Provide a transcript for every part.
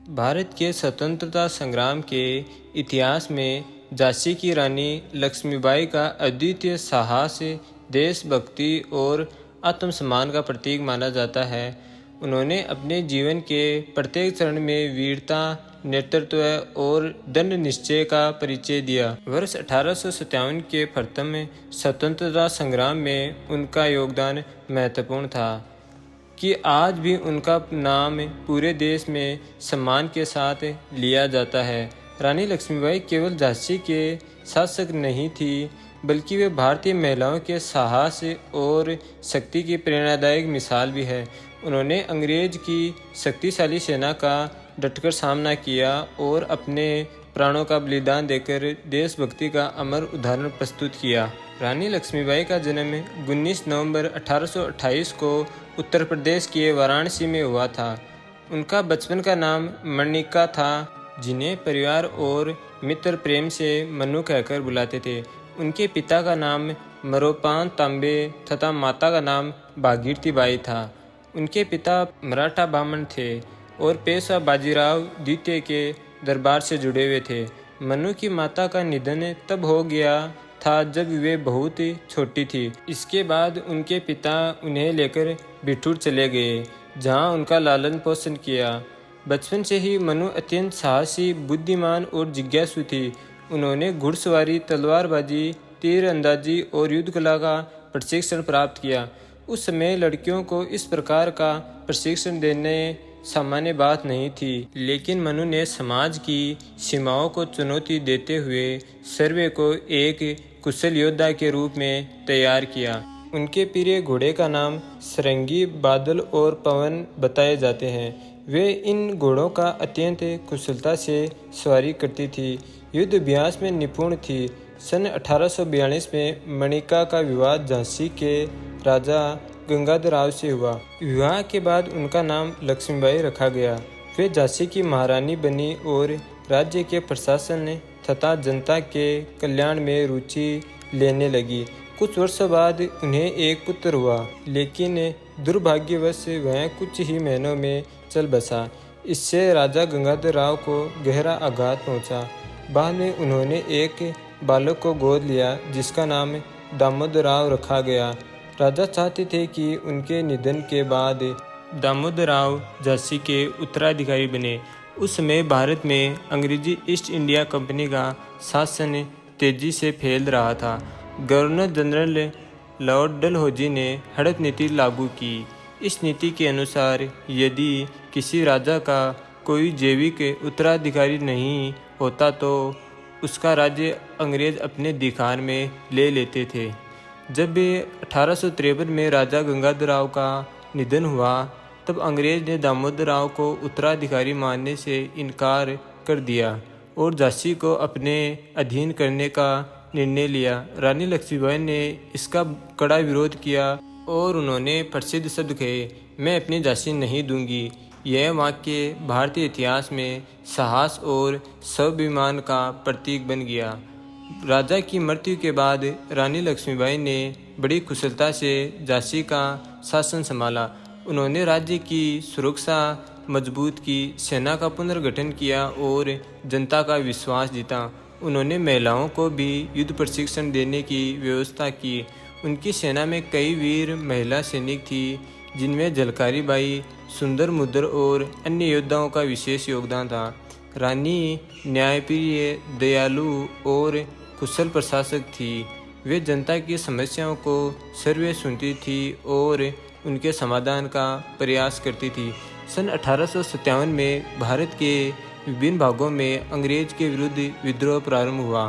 भारत के स्वतंत्रता संग्राम के इतिहास में झांसी की रानी लक्ष्मीबाई का अद्वितीय साहस, देशभक्ति और आत्मसम्मान का प्रतीक माना जाता है। उन्होंने अपने जीवन के प्रत्येक चरण में वीरता, नेतृत्व और दृढ़ निश्चय का परिचय दिया। वर्ष 1857 के प्रथम स्वतंत्रता संग्राम में उनका योगदान महत्वपूर्ण था कि आज भी उनका नाम पूरे देश में सम्मान के साथ लिया जाता है। रानी लक्ष्मीबाई केवल झांसी के शासक नहीं थी, बल्कि वे भारतीय महिलाओं के साहस और शक्ति की प्रेरणादायक मिसाल भी है। उन्होंने अंग्रेज की शक्तिशाली सेना का डटकर सामना किया और अपने प्राणों का बलिदान देकर देशभक्ति का अमर उदाहरण प्रस्तुत किया। रानी लक्ष्मीबाई का जन्म 19 नवंबर 1828 को उत्तर प्रदेश के वाराणसी में हुआ था। उनका बचपन का नाम मणिका था, जिन्हें परिवार और मित्र प्रेम से मनु कहकर बुलाते थे। उनके पिता का नाम मरोपान तांबे तथा माता का नाम भागीरथी बाई था। उनके पिता मराठा ब्राह्मण थे और पेशवा बाजीराव द्वितीय के दरबार से जुड़े हुए थे। मनु की माता का निधन तब हो गया था जब वे बहुत छोटी थी। इसके बाद उनके पिता उन्हें लेकर बिठूर चले गए, जहां उनका लालन पोषण किया। बचपन से ही मनु अत्यंत साहसी, बुद्धिमान और जिज्ञासु थी। उन्होंने घुड़सवारी, तलवारबाजी, तीरंदाजी और युद्ध कला का प्रशिक्षण प्राप्त किया। उस समय लड़कियों को इस प्रकार का प्रशिक्षण देने सामान्य बात नहीं थी, लेकिन मनु ने समाज की सीमाओं को चुनौती देते हुए सर्वे को एक कुशल योद्धा के रूप में तैयार किया। उनके प्रिय घोड़े का नाम सरंगी, बादल और पवन बताए जाते हैं। वे इन घोड़ों का अत्यंत कुशलता से सवारी करती थी, युद्ध अभ्यास में निपुण थी। सन 1842 में मणिका का विवाह झांसी के राजा गंगाधर राव से हुआ। विवाह के बाद उनका नाम लक्ष्मीबाई रखा गया। वे झांसी की महारानी बनी और राज्य के प्रशासन तथा जनता के कल्याण में रुचि लेने लगी। कुछ वर्षों बाद उन्हें एक पुत्र हुआ, लेकिन दुर्भाग्यवश वह कुछ ही महीनों में चल बसा। इससे राजा गंगाधर राव को गहरा आघात पहुंचा। बाद में उन्होंने एक बालक को गोद लिया, जिसका नाम दामोदर राव रखा गया। राजा चाहते थे कि उनके निधन के बाद दामोदर राव झांसी के उत्तराधिकारी बने। उस समय भारत में अंग्रेजी ईस्ट इंडिया कंपनी का शासन तेजी से फैल रहा था। गवर्नर जनरल लॉर्ड डलहौजी ने हड़प नीति लागू की। इस नीति के अनुसार यदि किसी राजा का कोई जैविक उत्तराधिकारी नहीं होता तो उसका राज्य अंग्रेज अपने अधिकार में ले लेते थे। जब 1853 में राजा गंगाधर राव का निधन हुआ, तब अंग्रेज ने दामोदर राव को उत्तराधिकारी मानने से इनकार कर दिया और झांसी को अपने अधीन करने का निर्णय लिया। रानी लक्ष्मीबाई ने इसका कड़ा विरोध किया और उन्होंने प्रसिद्ध शब्द कहे, मैं अपनी झांसी नहीं दूंगी। यह वाक्य भारतीय इतिहास में साहस और स्वाभिमान का प्रतीक बन गया। राजा की मृत्यु के बाद रानी लक्ष्मीबाई ने बड़ी कुशलता से झांसी का शासन संभाला। उन्होंने राज्य की सुरक्षा मजबूत की, सेना का पुनर्गठन किया और जनता का विश्वास जीता। उन्होंने महिलाओं को भी युद्ध प्रशिक्षण देने की व्यवस्था की। उनकी सेना में कई वीर महिला सैनिक थी, जिनमें झलकारी बाई, सुंदर मुद्र और अन्य योद्धाओं का विशेष योगदान था। रानी न्यायप्रिय, दयालु और कुशल प्रशासक थी। वे जनता की समस्याओं को सर्वे सुनती थी और उनके समाधान का प्रयास करती थी। सन 1857 में भारत के विभिन्न भागों में अंग्रेज के विरुद्ध विद्रोह प्रारंभ हुआ।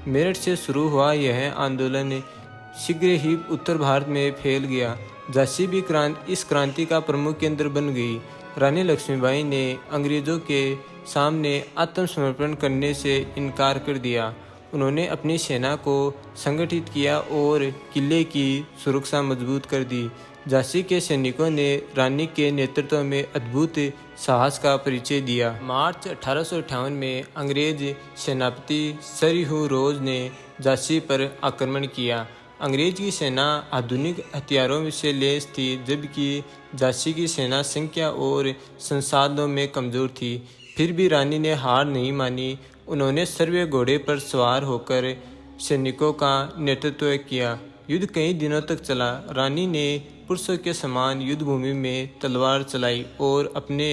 मेरठ से शुरू हुआ यह आंदोलन शीघ्र ही उत्तर भारत में फैल गया। झांसी भी इस क्रांति का प्रमुख केंद्र बन गई। रानी लक्ष्मीबाई ने अंग्रेजों के सामने आत्मसमर्पण करने से इनकार कर दिया। उन्होंने अपनी सेना को संगठित किया और किले की सुरक्षा मजबूत कर दी। झांसी के सैनिकों ने रानी के नेतृत्व में अद्भुत साहस का परिचय दिया। मार्च 1858 में अंग्रेज सेनापति सर ह्यू रोज ने झांसी पर आक्रमण किया। अंग्रेज की सेना आधुनिक हथियारों से लैस थी, जबकि झांसी की सेना संख्या और संसाधनों में कमजोर थी। फिर भी रानी ने हार नहीं मानी। उन्होंने सर्व घोड़े पर सवार होकर सैनिकों का नेतृत्व किया। युद्ध कई दिनों तक चला। रानी ने पुरुषों के समान युद्ध भूमि में तलवार चलाई और अपने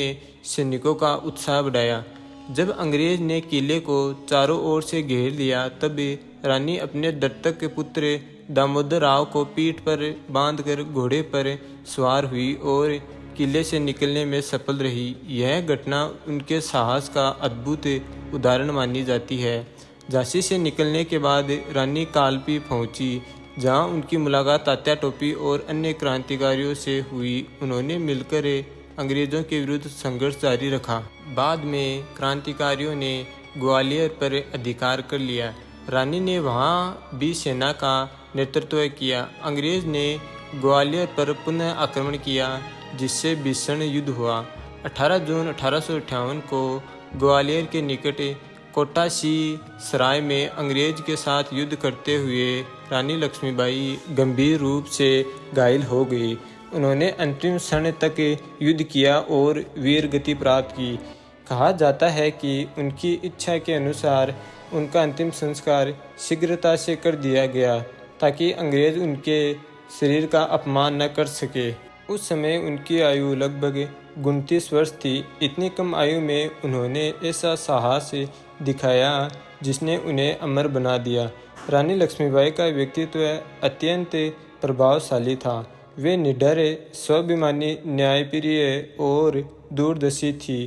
सैनिकों का उत्साह बढ़ाया। जब अंग्रेज ने किले को चारों ओर से घेर लिया, तब रानी अपने दत्तक के पुत्र दामोदर राव को पीठ पर बांधकर घोड़े पर सवार हुई और किले से निकलने में सफल रही। यह घटना उनके साहस का अद्भुत उदाहरण मानी जाती है। झांसी से निकलने के बाद रानी कालपी पहुंची, जहां उनकी मुलाकात तात्या टोपी और अन्य क्रांतिकारियों से हुई। उन्होंने मिलकर अंग्रेजों के विरुद्ध संघर्ष जारी रखा। बाद में क्रांतिकारियों ने ग्वालियर पर अधिकार कर लिया। रानी ने वहां भी सेना का नेतृत्व किया। अंग्रेज ने ग्वालियर पर पुनः आक्रमण किया, जिससे भीषण युद्ध हुआ। 18 जून 1858 को ग्वालियर के निकट कोटासी सराय में अंग्रेज के साथ युद्ध करते हुए रानी लक्ष्मीबाई गंभीर रूप से घायल हो गई। उन्होंने अंतिम क्षण तक युद्ध किया और वीर गति प्राप्त की। कहा जाता है कि उनकी इच्छा के अनुसार उनका अंतिम संस्कार शीघ्रता से कर दिया गया, ताकि अंग्रेज उनके शरीर का अपमान न कर सके। उस समय उनकी आयु लगभग 29 वर्ष थी। इतनी कम आयु में उन्होंने ऐसा साहस दिखाया जिसने उन्हें अमर बना दिया। रानी लक्ष्मीबाई का व्यक्तित्व अत्यंत प्रभावशाली था। वे निडर, स्वाभिमानी, न्यायप्रिय और दूरदर्शी थी।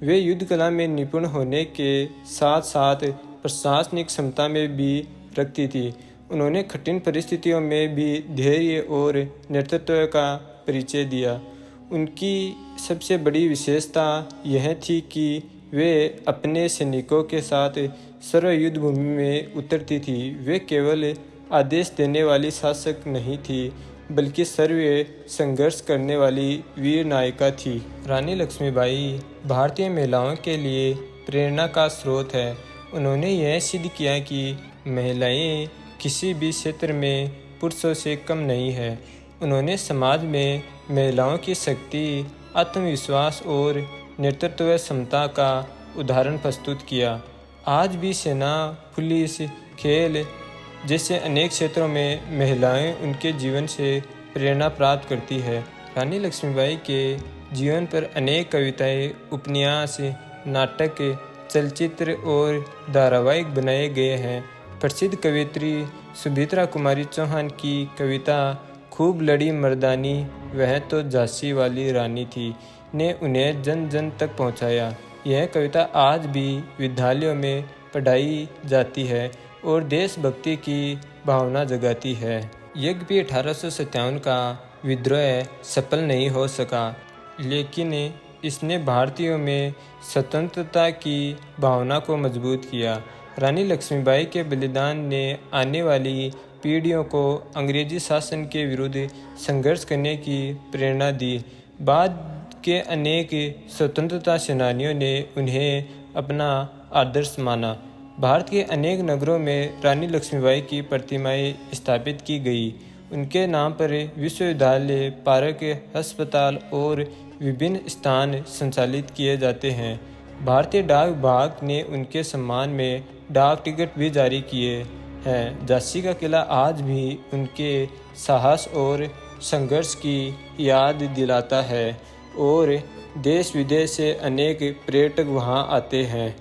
वे युद्ध कला में निपुण होने के साथ साथ प्रशासनिक क्षमता में भी रखती थी। उन्होंने कठिन परिस्थितियों में भी धैर्य और नेतृत्व का परिचय दिया। उनकी सबसे बड़ी विशेषता यह थी कि वे अपने सैनिकों के साथ सर्व युद्ध भूमि में उतरती थी। वे केवल आदेश देने वाली शासक नहीं थी, बल्कि सर्व संघर्ष करने वाली वीर नायिका थी। रानी लक्ष्मीबाई भारतीय महिलाओं के लिए प्रेरणा का स्रोत है। उन्होंने यह सिद्ध किया कि महिलाएं किसी भी क्षेत्र में पुरुषों से कम नहीं है। उन्होंने समाज में महिलाओं की शक्ति, आत्मविश्वास और नेतृत्व क्षमता का उदाहरण प्रस्तुत किया। आज भी सेना, पुलिस, खेल जैसे अनेक क्षेत्रों में महिलाएं उनके जीवन से प्रेरणा प्राप्त करती है। रानी लक्ष्मीबाई के जीवन पर अनेक कविताएं, उपन्यास, नाटक, चलचित्र और धारावाहिक बनाए गए हैं। प्रसिद्ध कवयित्री सुमित्रा कुमारी चौहान की कविता खूब लड़ी मर्दानी, वह तो झांसी वाली रानी थी, ने उन्हें जन जन तक पहुंचाया। यह कविता आज भी विद्यालयों में पढ़ाई जाती है और देशभक्ति की भावना जगाती है। यद्यपि 1857 का विद्रोह सफल नहीं हो सका, लेकिन इसने भारतीयों में स्वतंत्रता की भावना को मजबूत किया। रानी लक्ष्मीबाई के बलिदान ने आने वाली पीढ़ियों को अंग्रेजी शासन के विरुद्ध संघर्ष करने की प्रेरणा दी। बाद के अनेक स्वतंत्रता सेनानियों ने उन्हें अपना आदर्श माना। भारत के अनेक नगरों में रानी लक्ष्मीबाई की प्रतिमाएं स्थापित की गई। उनके नाम पर विश्वविद्यालय, पार्क, अस्पताल और विभिन्न स्थान संचालित किए जाते हैं। भारतीय डाक विभाग ने उनके सम्मान में डाक टिकट भी जारी किए हैं। झांसी का किला आज भी उनके साहस और संघर्ष की याद दिलाता है और देश विदेश से अनेक पर्यटक वहां आते हैं।